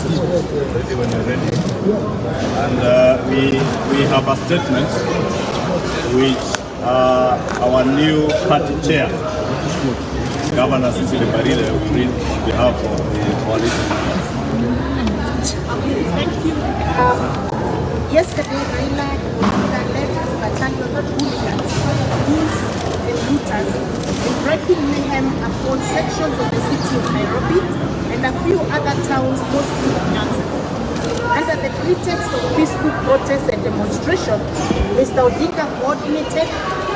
ready when you're ready. And we have a statement which our new party chair, Governor Cecily Barile, will read on behalf of the coalition. Thank you. Yesterday, Raila Odinga led his battalion of hooligans, goons and looters in breaking mayhem upon sections of the city of Nairobi and a few other towns, mostly in Nyanza. Under the pretext of peaceful protests and demonstration, Mr. Odinga coordinated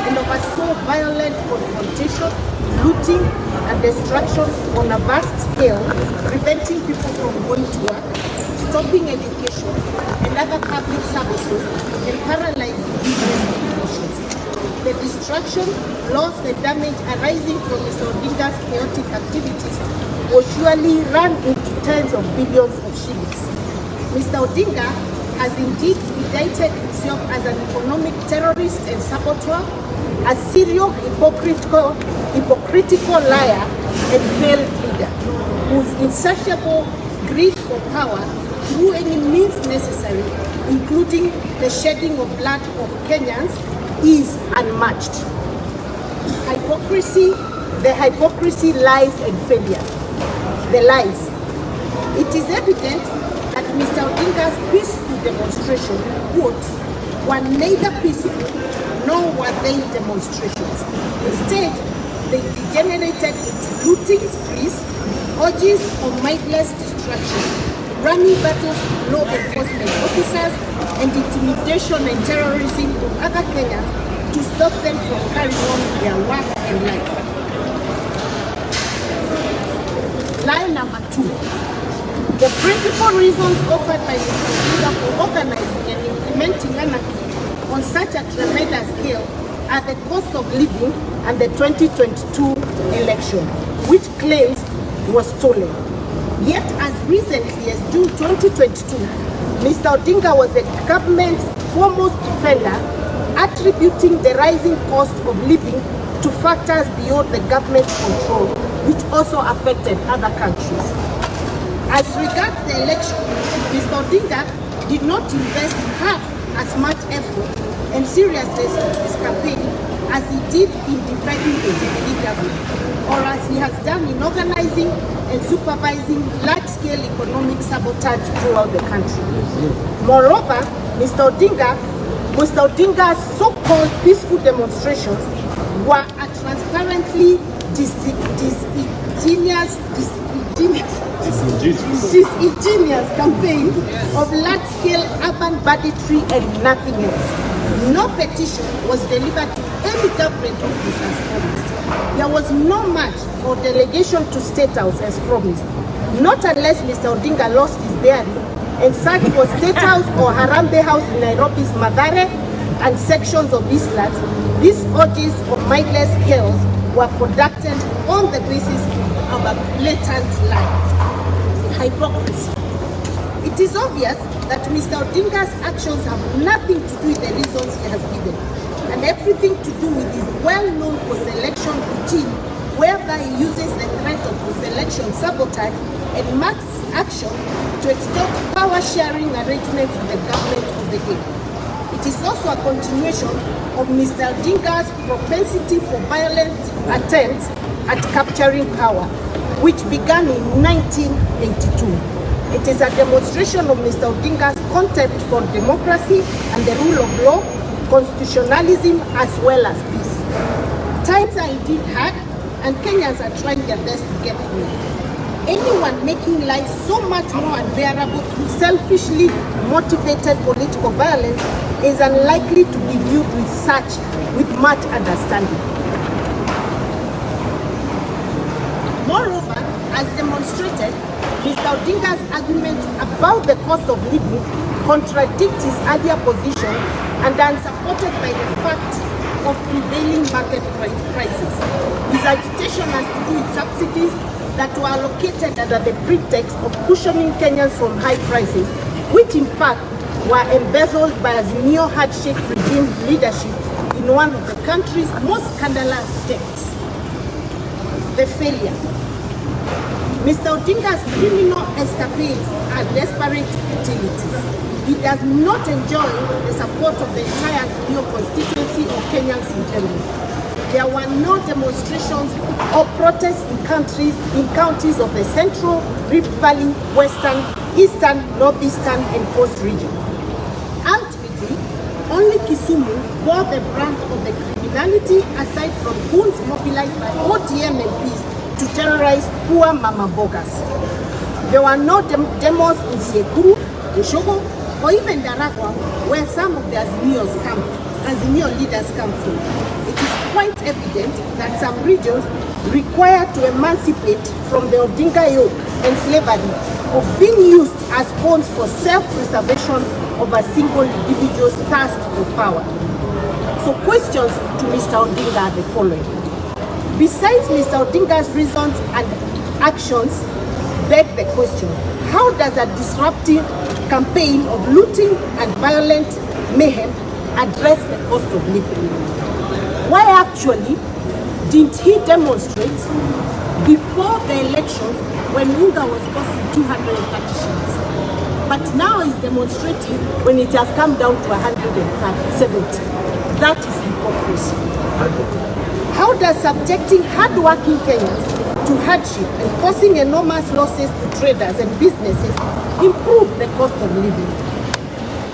and oversaw violent confrontation, looting and destruction on a vast scale, preventing people from going to work, stopping education and other public services, and paralyzing business operations. The destruction, loss and damage arising from Mr. Odinga's chaotic activities will surely run into tens of billions of shillings. Mr. Odinga has indeed indicted himself as an economic terrorist and saboteur, a serial hypocritical liar and failed leader, whose insatiable greed for power through any means necessary, including the shedding of blood of Kenyans, is unmatched. The hypocrisy lies and failure. The lies. It is evident that Mr. Odinga's peaceful demonstration, quotes, were neither peaceful nor were they demonstrations. Instead, they degenerated into looting sprees, orgies of mindless destruction, running battles with law enforcement officers, and intimidation and terrorism of other Kenyans to stop them from carrying on their work and life. Line number 2. The principal reasons offered by Mr. Odinga for organizing and implementing anarchy on such a tremendous scale are the cost of living and the 2022 election, which claims was stolen. Yet as recently as June 2022, Mr. Odinga was the government's foremost defender, attributing the rising cost of living to factors beyond the government's control, which also affected other countries. As regards the election, Mr. Odinga did not invest half as much effort and seriousness into his campaign as he did in defending the Jubilee government, or as he has done in organizing and supervising large-scale economic sabotage throughout the country. Moreover, Mr. Odinga's so-called peaceful demonstrations were a transparently disingenuous campaign of large-scale urban banditry and nothing else. No petition was delivered to any government office as promised. There was no march or delegation to State House as promised. Not unless Mr. Odinga lost his bearing and searched for State House or Harambee House in Nairobi's Mathare and sections of Eastlands. These orgies of mindless chaos were conducted on the basis of a blatant lie. Hypocrisy. It is obvious that Mr. Odinga's actions have nothing to do with the reasons he has given, and everything to do with his well-known post-election routine, whereby he uses the threat of post-election sabotage and mass action to extort power-sharing arrangements with the government of the day. It is also a continuation of Mr. Odinga's propensity for violent attempts at capturing power, which began in 1982. It is a demonstration of Mr. Odinga's contempt for democracy and the rule of law, constitutionalism, as well as peace. Times are indeed hard, and Kenyans are trying their best to get through. Anyone making life so much more unbearable through selfishly motivated political violence is unlikely to be viewed with much understanding. Moreover, as demonstrated, Mr. Odinga's argument about the cost of living contradicts his earlier position and are unsupported by the fact of prevailing market prices. His agitation has to do with subsidies that were allocated under the pretext of cushioning Kenyans from high prices, which in fact were embezzled by a neo-hardship regime leadership in one of the country's most scandalous states. The failure. Mr. Odinga's criminal escapades are desperate futilities. He does not enjoy the support of the entire New constituency or Kenyans in general. There were no demonstrations or protests in counties of the Central, Rift Valley, Western, Eastern, Northeastern, and Coast region. Ultimately, only Kisumu bore the brunt of the criminality aside from goons mobilized by ODM MPs to terrorize poor mama bogas. There were no demos in Sekuru, Oshogo, or even Daragwa, where some of the Azimio leaders come from. It is quite evident that some regions require to emancipate from the Odinga yoke and slavery of being used as pawns for self-preservation of a single individual's thirst for power. So questions to Mr. Odinga are the following. Besides Mr. Odinga's reasons and actions beg the question, how does a disruptive campaign of looting and violent mayhem address the cost of living? Why actually didn't he demonstrate before the election when Unga was costing 230 shillings? But now he's demonstrating when it has come down to 170. That is hypocrisy. How does subjecting hard-working Kenyans to hardship and causing enormous losses to traders and businesses improve the cost of living?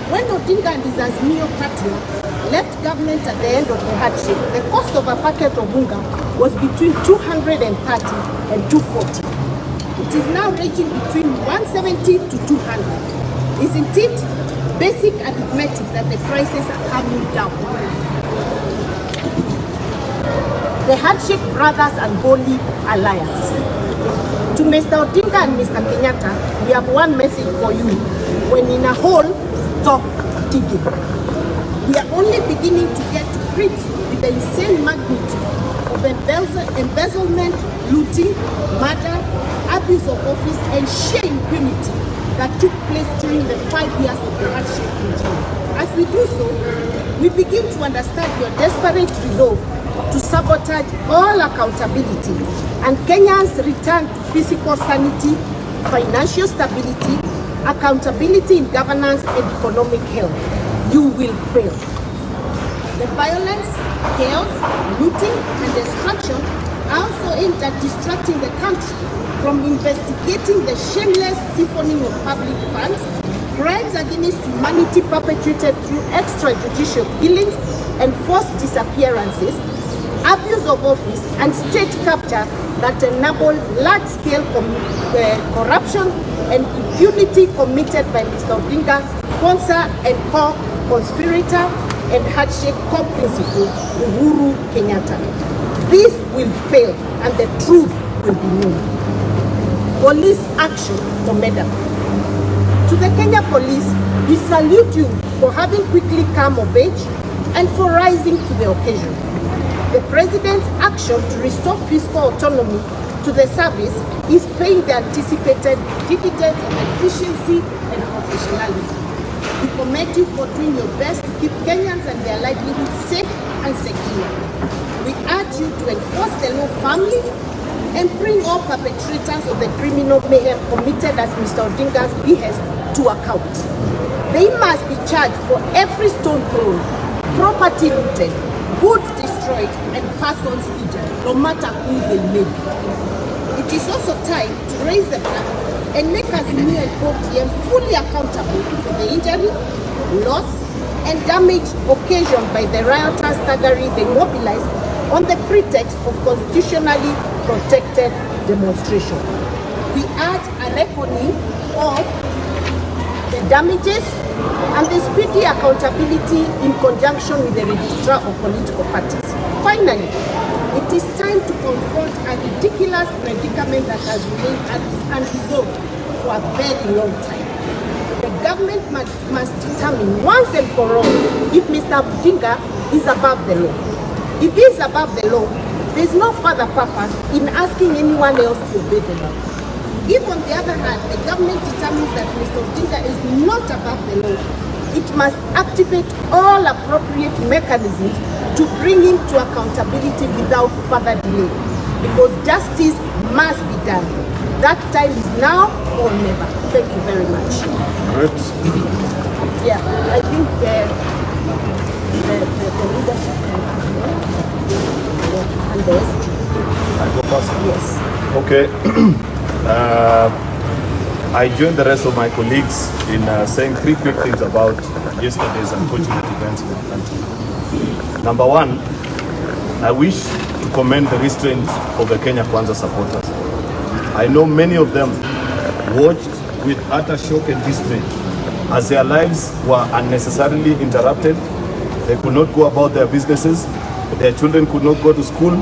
When Odinga and his Azimio party left government at the end of the hardship, the cost of a packet of unga was between 230 and 240. It is now ranging between 170 to 200. Isn't it basic arithmetic that the prices are coming down? The Hardship Brothers and Holy Alliance. To Mr. Odinga and Mr. Kenyatta, we have one message for you. When in a hole, stop digging. We are only beginning to get to grips with the insane magnitude of embezzlement, looting, murder, abuse of office, and sheer impunity that took place during the 5 years of the hardship regime. As we do so, we begin to understand your desperate resolve to sabotage all accountability and Kenyans return to physical sanity, financial stability, accountability in governance and economic health. You will fail. The violence, chaos, looting and destruction are also aimed at distracting the country from investigating the shameless siphoning of public funds, crimes against humanity perpetrated through extrajudicial killings and forced disappearances, abuse of office and state capture that enable large-scale corruption and impunity committed by Mr. Odinga's sponsor and co-conspirator and hardship co-principal, Uhuru Kenyatta. This will fail and the truth will be known. Police action for Medam. To the Kenya Police, we salute you for having quickly come of age and for rising to the occasion. The President's action to restore fiscal autonomy to the service is paying the anticipated dividends of efficiency and professionalism. We commend you for doing your best to keep Kenyans and their livelihoods safe and secure. We urge you to enforce the law firmly and bring all perpetrators of the criminal mayhem committed at Mr. Odinga's behest to account. They must be charged for every stone thrown, property looted, goods destroyed and persons injured, no matter who they may be. It is also time to raise the bar and make Azimio and ODM fully accountable for the injury, loss and damage occasioned by the rioters thuggery they mobilized on the pretext of constitutionally protected demonstration. We urge a reckoning of the damages and the speedy accountability in conjunction with the registrar of political parties. Finally, it is time to confront a ridiculous predicament that has remained unresolved for a very long time. The government must determine once and for all if Mr. Odinga is above the law. If he is above the law, there is no further purpose in asking anyone else to obey the law. If on the other hand, the government determines that Mr. Odinga is not above the law, it must activate all appropriate mechanisms to bring him to accountability without further delay, because justice must be done. That time is now or never. Thank you very much. Great. Yeah, I think the leadership and those. I go first. Yes. Okay. I join the rest of my colleagues in saying three quick things about yesterday's unfortunate events in the country. Number one, I wish to commend the restraint of the Kenya Kwanza supporters. I know many of them watched with utter shock and dismay as their lives were unnecessarily interrupted. They could not go about their businesses, their children could not go to school,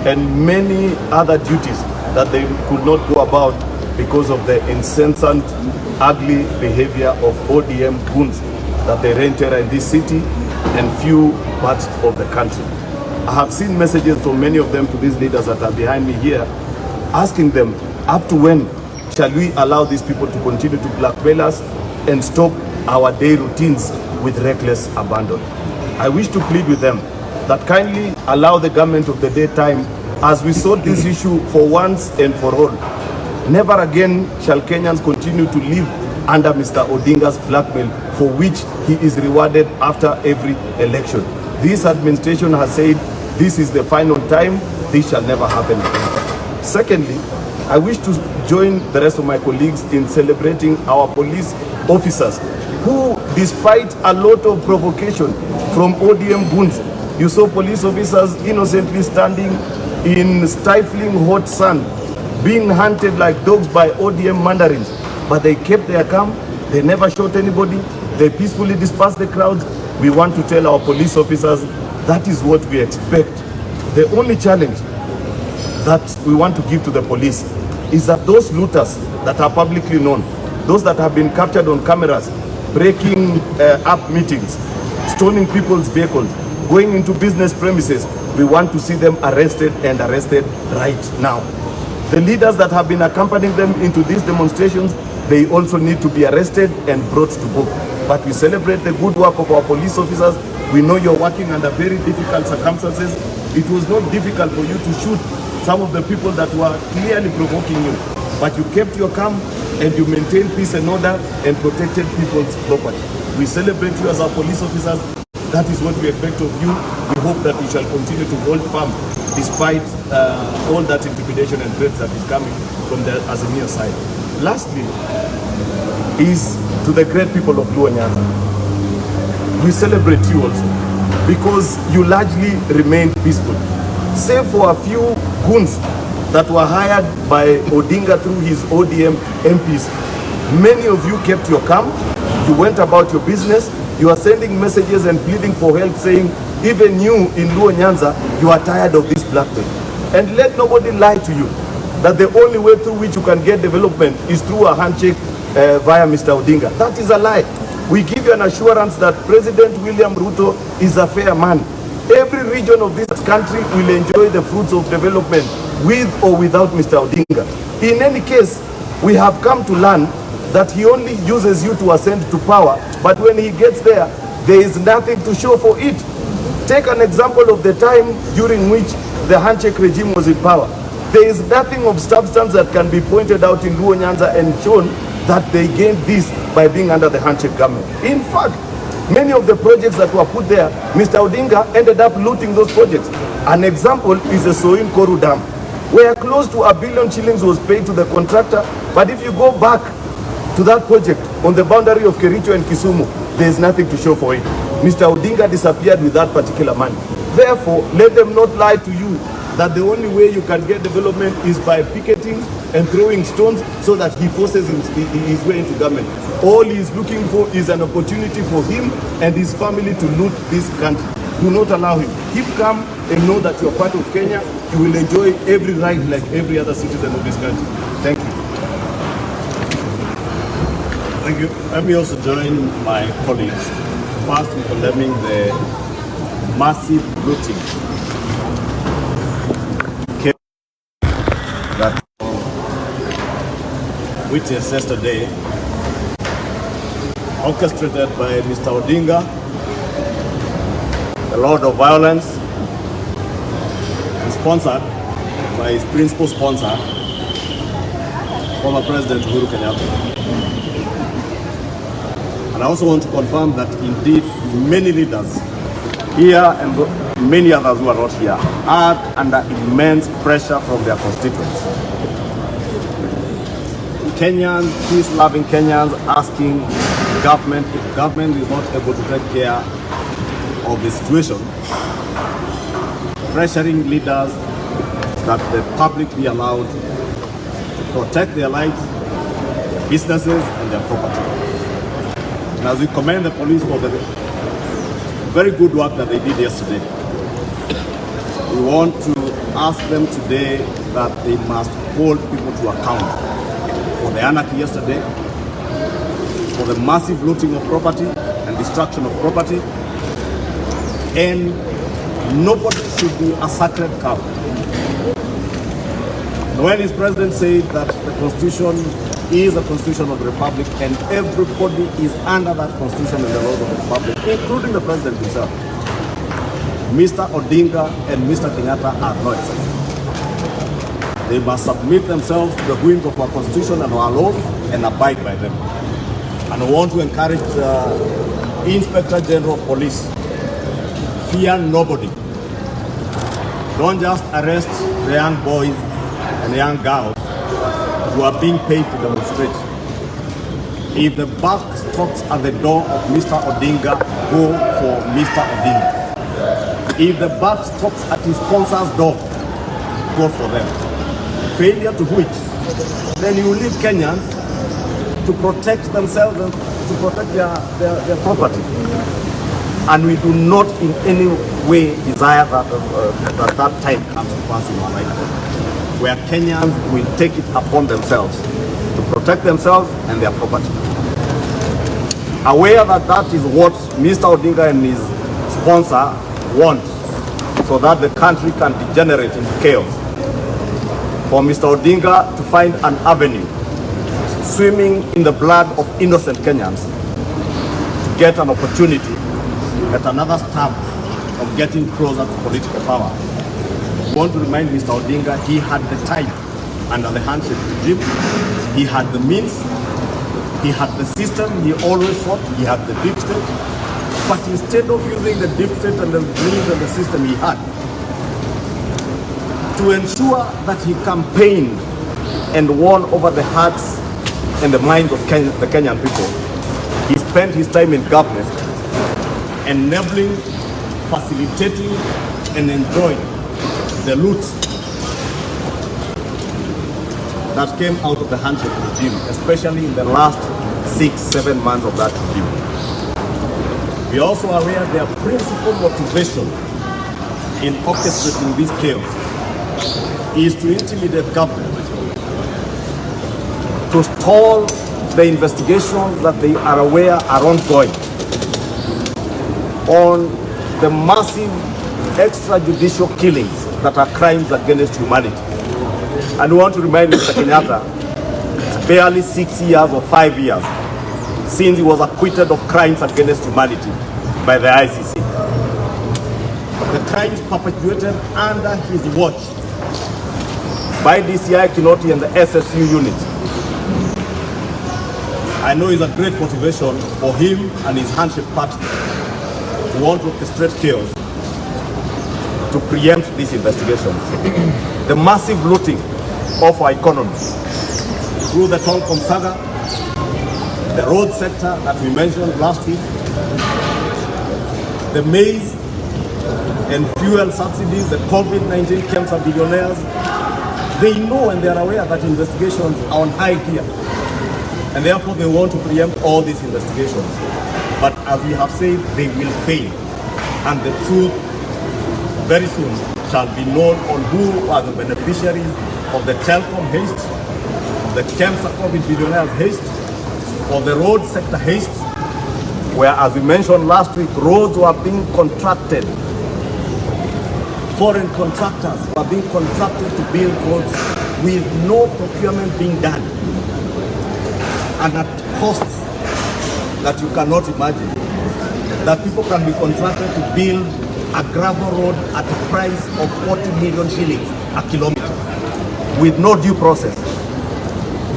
and many other duties that they could not go about because of the incessant, ugly behavior of ODM goons that they reign terror in this city and few parts of the country. I have seen messages from many of them to these leaders that are behind me here, asking them, up to when shall we allow these people to continue to blackmail us and stop our day routines with reckless abandon? I wish to plead with them that kindly allow the government of the day time as we sort this issue for once and for all. Never again shall Kenyans continue to live under Mr. Odinga's blackmail, for which he is rewarded after every election. This administration has said this is the final time, this shall never happen again. Secondly, I wish to join the rest of my colleagues in celebrating our police officers who, despite a lot of provocation from ODM goons, you saw police officers innocently standing in stifling hot sun, being hunted like dogs by ODM mandarins, but they kept their calm, they never shot anybody, they peacefully dispersed the crowds. We want to tell our police officers that is what we expect. The only challenge that we want to give to the police is that those looters that are publicly known, those that have been captured on cameras, breaking up meetings, stoning people's vehicles, going into business premises, we want to see them arrested and arrested right now. The leaders that have been accompanying them into these demonstrations, they also need to be arrested and brought to book. But we celebrate the good work of our police officers. We know you're working under very difficult circumstances. It was not difficult for you to shoot some of the people that were clearly provoking you, but you kept your calm and you maintained peace and order and protected people's property. We celebrate you as our police officers. That is what we expect of you. We hope that you shall continue to hold firm despite all that intimidation and threats that is coming from the Azimio side. Lastly, is to the great people of Luo Nyanza. We celebrate you also because you largely remained peaceful, save for a few goons that were hired by Odinga through his ODM MPs. Many of you kept your calm, you went about your business, you are sending messages and pleading for help, saying even you in Luo Nyanza, you are tired of this blackmail. And let nobody lie to you that the only way through which you can get development is through a handshake via Mr. Odinga. That is a lie. We give you an assurance that President William Ruto is a fair man. Every region of this country will enjoy the fruits of development with or without Mr. Odinga. In any case, we have come to learn that he only uses you to ascend to power, but when he gets there, there is nothing to show for it. Take an example of the time during which the handshake regime was in power. There is nothing of substance that can be pointed out in Luo Nyanza and shown that they gained this by being under the handshake government. In fact, many of the projects that were put there, Mr. Odinga ended up looting those projects. An example is the Soin Koru Dam, where close to R1 billion shillings was paid to the contractor. But if you go back to that project on the boundary of Kericho and Kisumu, there is nothing to show for it. Mr. Odinga disappeared with that particular money. Therefore, let them not lie to you that the only way you can get development is by picketing and throwing stones so that he forces his way into government. All he is looking for is an opportunity for him and his family to loot this country. Do not allow him. Keep calm and know that you are part of Kenya. You will enjoy every right like every other citizen of this country. Thank you. Thank you. Let me also join my colleagues first in condemning the massive looting that witnessed yesterday, orchestrated by Mr. Odinga, the Lord of Violence, and sponsored by his principal sponsor, former President Uhuru Kenyatta. And I also want to confirm that indeed many leaders here and many others who are not here are under immense pressure from their constituents. Kenyans, peace-loving Kenyans asking government, if government is not able to take care of the situation, pressuring leaders that the public be allowed to protect their lives, businesses, and their property. And as we commend the police for the very good work that they did yesterday, we want to ask them today that they must hold people to account for the anarchy yesterday, for the massive looting of property and destruction of property, and nobody should be a sacred cow. When his president said that the Constitution is a Constitution of the Republic and everybody is under that Constitution and the laws of the Republic, including the president himself, Mr. Odinga and Mr. Kenyatta are no exception. They must submit themselves to the whims of our Constitution and our laws and abide by them. And I want to encourage the Inspector General of Police, fear nobody. Don't just arrest the young boys and the young girls who are being paid to demonstrate. If the buck stops at the door of Mr. Odinga, go for Mr. Odinga. If the buck stops at his sponsor's door, go for them. Failure to which, then you leave Kenyans to protect themselves and to protect their property. And we do not in any way desire that that time comes to pass in our lifetime, where Kenyans will take it upon themselves to protect themselves and their property. Aware that that is what Mr. Odinga and his sponsor want, so that the country can degenerate into chaos. For Mr. Odinga to find an avenue swimming in the blood of innocent Kenyans to get an opportunity at another stab of getting closer to political power. I want to remind Mr. Odinga he had the time under the handshake regime, he had the means, he had the system he always thought, he had the deep state, but instead of using the deep state and the means and the system he had to ensure that he campaigned and won over the hearts and the minds of the Kenyan people, he spent his time in government enabling, facilitating, and enjoying the loot that came out of the handshake regime, especially in the last 6-7 months of that regime. We also are aware their principal motivation in orchestrating this chaos is to intimidate government, to stall the investigations that they are aware are ongoing on the massive extrajudicial killings that are crimes against humanity. And we want to remind Mr. Kenyatta, it's barely 6 years or 5 years since he was acquitted of crimes against humanity by the ICC. The crimes perpetuated under his watch by DCI Kinoti and the SSU unit, I know is a great motivation for him and his handshake party to want to orchestrate chaos to preempt these investigations. The massive looting of our economy through the Tonkom saga, the road sector that we mentioned last week, the maize and fuel subsidies, the COVID-19 cancer billionaires, they know and they are aware that investigations are on high gear, and therefore they want to preempt all these investigations. But as we have said, they will fail, and the truth very soon shall be known on who are the beneficiaries of the telecom haste, the cancer COVID billionaires haste, or the road sector haste, where, as we mentioned last week, roads were being contracted. Foreign contractors were being contracted to build roads with no procurement being done, and at costs that you cannot imagine. That people can be contracted to build a gravel road at a price of 40 million shillings a kilometer with no due process.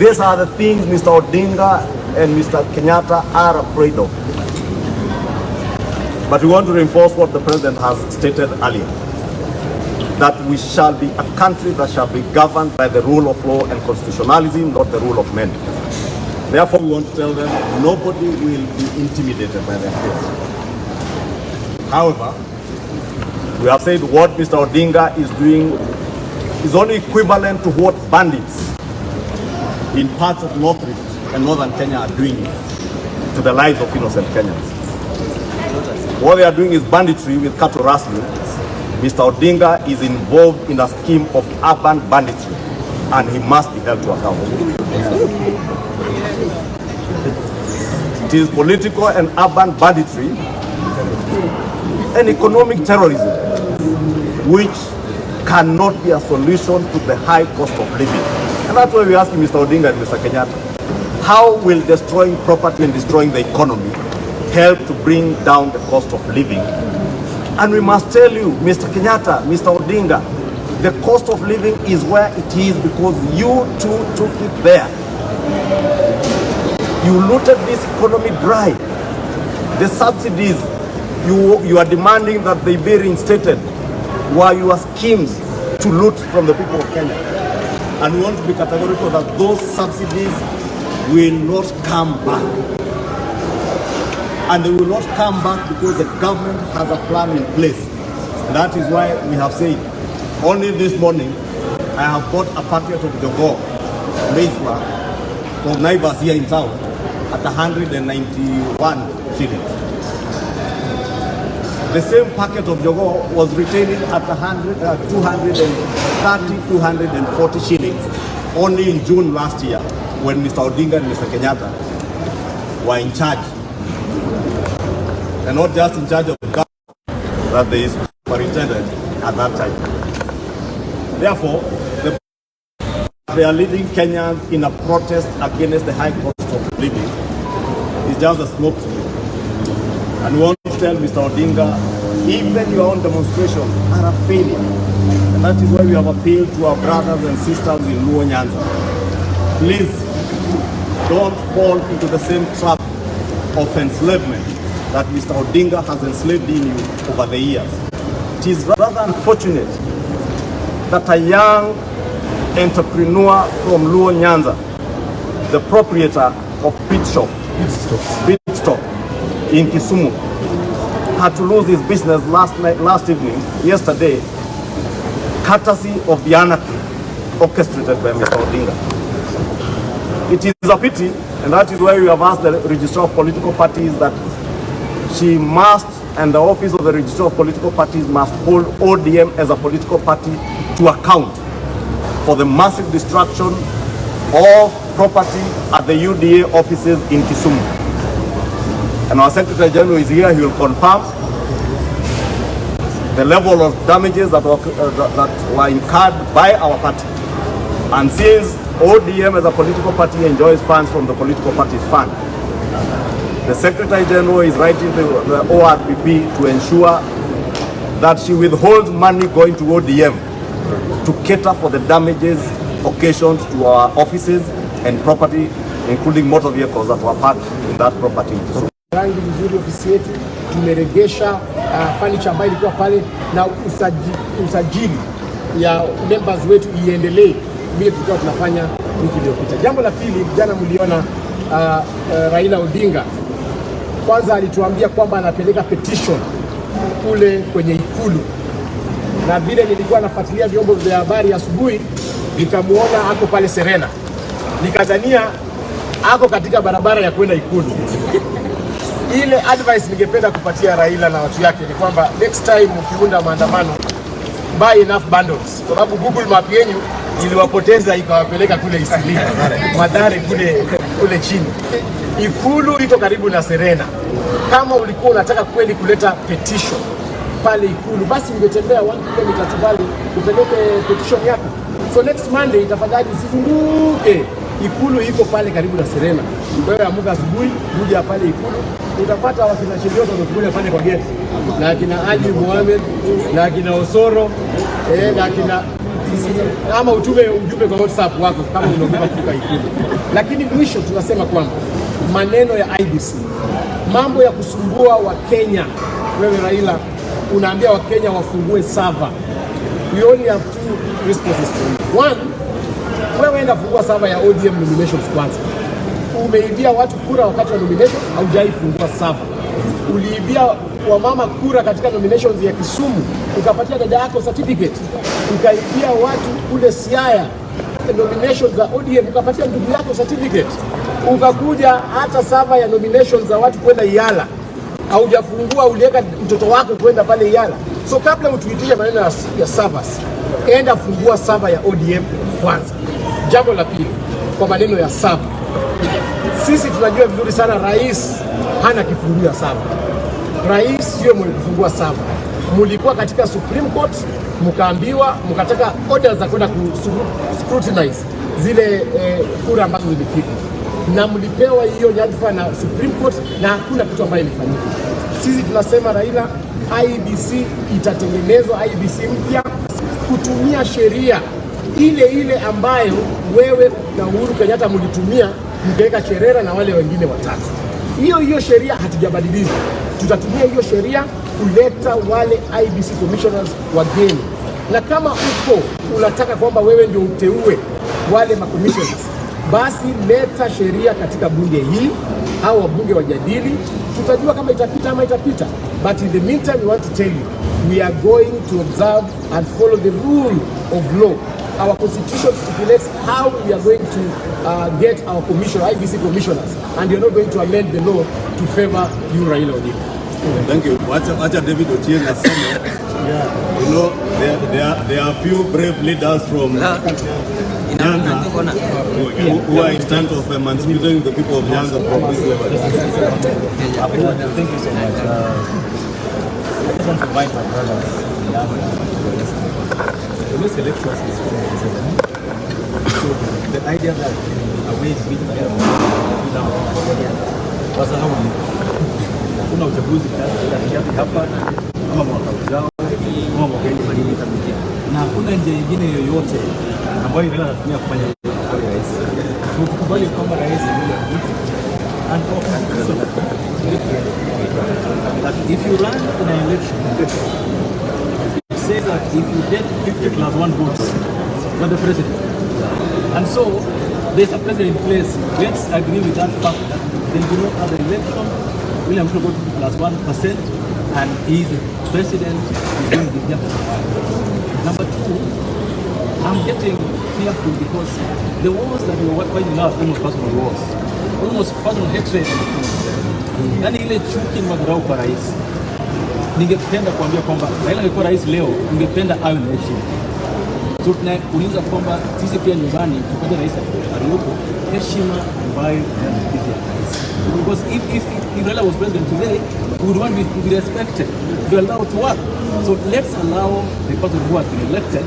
These are the things Mr. Odinga and Mr. Kenyatta are afraid of. But we want to reinforce what the President has stated earlier, that we shall be a country that shall be governed by the rule of law and constitutionalism, not the rule of men. Therefore, we want to tell them nobody will be intimidated by their fears. However, we have said what Mr. Odinga is doing is only equivalent to what bandits in parts of North Rift and Northern Kenya are doing to the lives of innocent Kenyans. What they are doing is banditry with cattle rustling. Mr. Odinga is involved in a scheme of urban banditry, and he must be held to account. It is political and urban banditry and economic terrorism, which cannot be a solution to the high cost of living. And that's why we're asking Mr. Odinga and Mr. Kenyatta, how will destroying property and destroying the economy help to bring down the cost of living? And we must tell you, Mr. Kenyatta, Mr. Odinga, the cost of living is where it is because you too took it there. You looted this economy dry. The subsidies you are demanding that they be reinstated were your schemes to loot from the people of Kenya. And we want to be categorical that those subsidies will not come back. And they will not come back because the government has a plan in place. And that is why we have said, only this morning, I have bought a packet of Jogo maize flour from neighbors here in town at 191 shillings. The same packet of Jogo was retailing at 230, 240 shillings only in June last year when Mr. Odinga and Mr. Kenyatta were in charge. And not just in charge of the government, that they superintended at that time. Therefore, they are leading Kenyans in a protest against the high cost of living. It's just a smoke screen. And we want to tell Mr. Odinga, even your own demonstrations are a failure. And that is why we have appealed to our brothers and sisters in Luo Nyanza. Please, don't fall into the same trap of enslavement that Mr. Odinga has enslaved in you over the years. It is rather unfortunate that a young entrepreneur from Luo Nyanza, the proprietor of Pit Stop in Kisumu, had to lose his business yesterday, courtesy of the anarchy orchestrated by Mr. Odinga. It is a pity, and that is why we have asked the Registrar of Political Parties that she must, and the office of the Registrar of Political Parties must hold ODM as a political party to account for the massive destruction of property at the UDA offices in Kisumu. And our Secretary General is here, he will confirm the level of damages that were incurred by our party. And since ODM as a political party enjoys funds from the political party's fund, the Secretary General is writing to the ORPP to ensure that she withholds money going to ODM to cater for the damages occasioned to our offices and property, including motor vehicles that were parked in that property. Rangi vizuri ofisi yetu, tumeregesha furniture ambayo ilikuwa pale na usajili ya members wetu iendelee vile tulikuwa tunafanya wiki iliyopita. Jambo la pili, jana mliona Raila Odinga kwanza alituambia kwamba anapeleka petition kule kwenye Ikulu, na vile nilikuwa nafuatilia vyombo vya habari asubuhi nikamuona ako pale Serena, nikadhania ako katika barabara ya kwenda Ikulu. Ile advice ningependa kupatia Raila na watu yake ni kwamba next time ukiunda maandamano, buy enough bundles, kwa sababu Google Map yenu iliwapoteza ikawapeleka kule Isili, Madare kule chini. Ikulu liko karibu na Serena. Kama ulikuwa unataka kweli kuleta petition pale Ikulu, basi ungetembea 1 kilometer tu pale upeleke petition yako. So next Monday tafadhali usizunguke. Ikulu iko pale karibu na Serena. Wewe amuka asubuhi, kuja pale Ikulu, utapata wakina Chilioto wamekuja pale kwa gate. Na akina Ali Mohamed, na akina Osoro, na akina ama utume ujumbe kwa WhatsApp wako kama unaogopa kufika Ikulu. Lakini mwisho tunasema kwamba maneno ya IEBC, mambo ya kusumbua wa Kenya. Wewe Raila unaambia wa Kenya wafungue server. We only have two responses to you. One, wewe enda fungua server ya ODM nominations kwanza. Umeibia watu kura wakati wa nomination, haujaifungua server. Uliibia wamama kura katika nominations ya Kisumu, ukapatia dada yako certificate. Ukaibia watu kule Siaya nominations za ODM, ukapatia ndugu yako certificate. Ukakuja hata server ya nominations za watu kwenda Yala, haujafungua, uliweka mtoto wako kwenda pale Yala. So kabla utuitishe maneno ya servers, enda fungua server ya ODM kwanza. Jambo la pili, kwa maneno ya server, sisi tunajua vizuri sana rais hana kifunguo ya server. Rais sio mwenye kufungua server. Mulikuwa katika Supreme Court, mkaambiwa, mkataka orders za kwenda scrutinize zile kura ambazo zilipigwa, na mlipewa hiyo nyadhifa na Supreme Court, na hakuna kitu ambayo ilifanyika. Sisi tunasema Raila, IEBC itatengenezwa, IEBC mpya kutumia sheria ile ambayo wewe na Uhuru Kenyatta mlitumia mkaweka Cherera na wale wengine watatu. Hiyo sheria hatujabadilisha. Tutatumia hiyo sheria kuleta wale IEBC commissioners wageni, na kama uko unataka kwamba wewe ndio uteue wale commissioners, basi leta sheria katika bunge hii au wabunge wajadili, tutajua kama itapita ama itapita. But in the meantime, we want to tell you, we are going to observe and follow the rule of law. Our constitution stipulates how we are going to get our IEBC commissioners, and you're not going to amend the law to favor you, Raila Odinga. Thank you. Wacha David Ochieng aseme. You know, there are few brave leaders from Nyanza who are in terms of emancipating the people of Nyanza from this level. Thank you so much. I just want to invite my brother the next elections is 2027. So the idea that a way to beat the sasa hapo ni kuna uchaguzi hapa kama mwaka ujao kama mwaka huu, na hakuna njia nyingine yoyote ambayo Raila anatumia kufanya rais. Tukubali kwamba rais and that if you run in an election, it says that if you get 50+1 votes, you're the president. And so there's a president in place. Let's agree with that fact that there will be no other election. William Ruto got 50+1%, and he's the president. He's going to be there for a while. Number two, I'm getting fearful because the wars that we were fighting now are almost personal wars, almost personal hatred. Yani ile chuki madharau kwa rais. Ningependa kuambia kwamba Raila angekuwa rais leo, ningependa awe na heshima. So tunauliza kwamba sisi pia nyumbani tupate rais aliyopo heshima ambayo inapitia rais. Because if Raila was president today, we would want to be respected, to be allowed to work. So let's allow the person who has been elected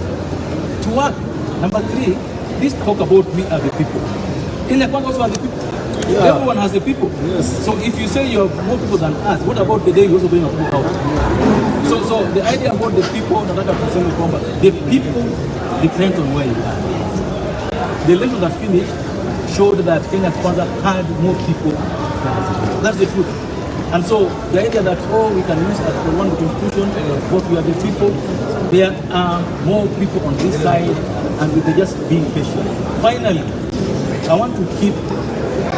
to work. Number three, this talk about we are the people. Kenya Kwanza also are the people. Yeah. Everyone has the people. Yes. So if you say you have more people than us, what about the day you also bring a people out? So the idea about the people, the people depends on where you are. The election that finished showed that Kenya Kwanza had more people than us. That's the truth. And so the idea that, we can use Article 1 of the Constitution, but we are the people, there are more people on this side, and they're just being patient. Finally, I want to keep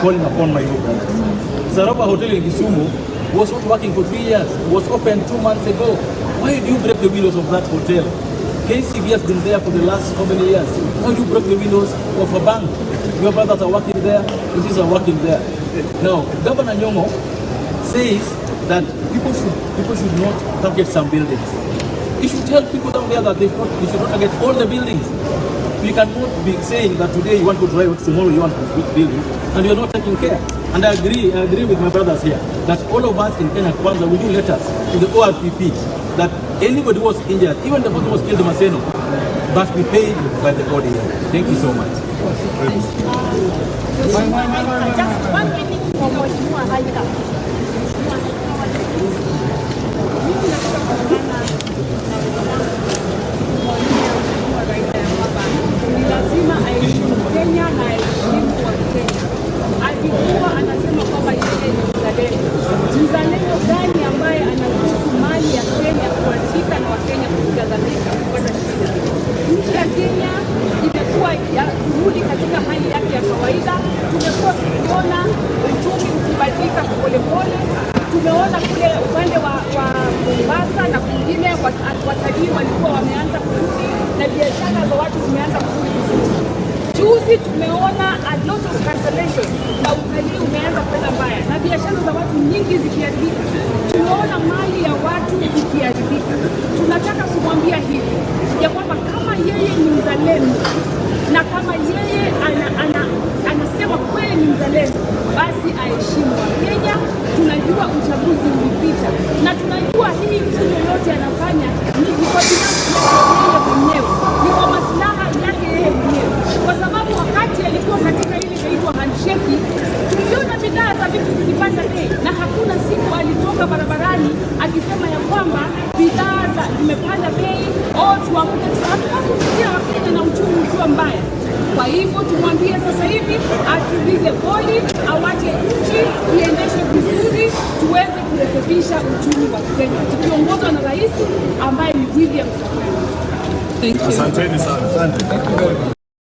calling upon my brothers. Saroba Hotel in Kisumu was not working for 3 years. It was open 2 months ago. Why do you break the windows of that hotel? KCB has been there for the last how many years? Why do you break the windows of a bank? Your brothers are working there, these are working there. Now, Governor Nyong'o says that people should not target some buildings. You should tell people down there that they should not target all the buildings. You cannot be saying that today you want to drive, tomorrow you want to build, and you're not taking care. And I agree with my brothers here that all of us in Kenya Kwanza will do letters to the ORPP that anybody who was injured, even the person who was killed in Maseno, must be paid by the body. Thank you so much. Just 1 minute for Mheshimiwa Raila. lazima aheshimu Kenya na aheshimu wa Kenya. Alikuwa anasema kwamba yeye ni mzalendo. Mzalendo gani ambaye anaruhusu mali ya Kenya kuandika na Wakenya kugadhamika kupata shida? Nchi ya Kenya imekuwa kurudi katika hali yake ya kawaida. Tumekuwa tukiona uchumi ukibadilika polepole. Tumeona kule upande wa Mombasa na kwingine watalii walikuwa wameanza kurudi na biashara za watu zimeanza kurudi vizuri. Juzi tumeona a lot of cancellation na utalii umeanza kwenda mbaya na biashara za watu nyingi zikiharibika. Tumeona mali ya watu ikiharibika. Tunataka kumwambia hivi ya kwamba kama yeye ni mzalendo na kama yeye anasema kweli ni mzalendo, basi aheshimu wa Kenya. Tunajua uchaguzi ulipita na tunajua hii fujo yote anafanya ni kwa binafsi yeye mwenyewe, ni kwa maslaha yake yeye mwenyewe, kwa sababu wakati alikuwa katika ile inaitwa handshake, tuliona bidhaa za vitu zikipanda bei na hakuna siku alitoka barabarani akisema ya kwamba bidhaa zimepanda bei au tuwakutia Wakenya na uchumi ukiwa mbaya. Kwa hivyo tumwambie sasa hivi atulize boli, awache nchi iendeshwe vizuri, tuweze kurekebisha uchumi wa Kenya tukiongozwa na rais ambaye ni William Samoei. Asanteni sana. Asante.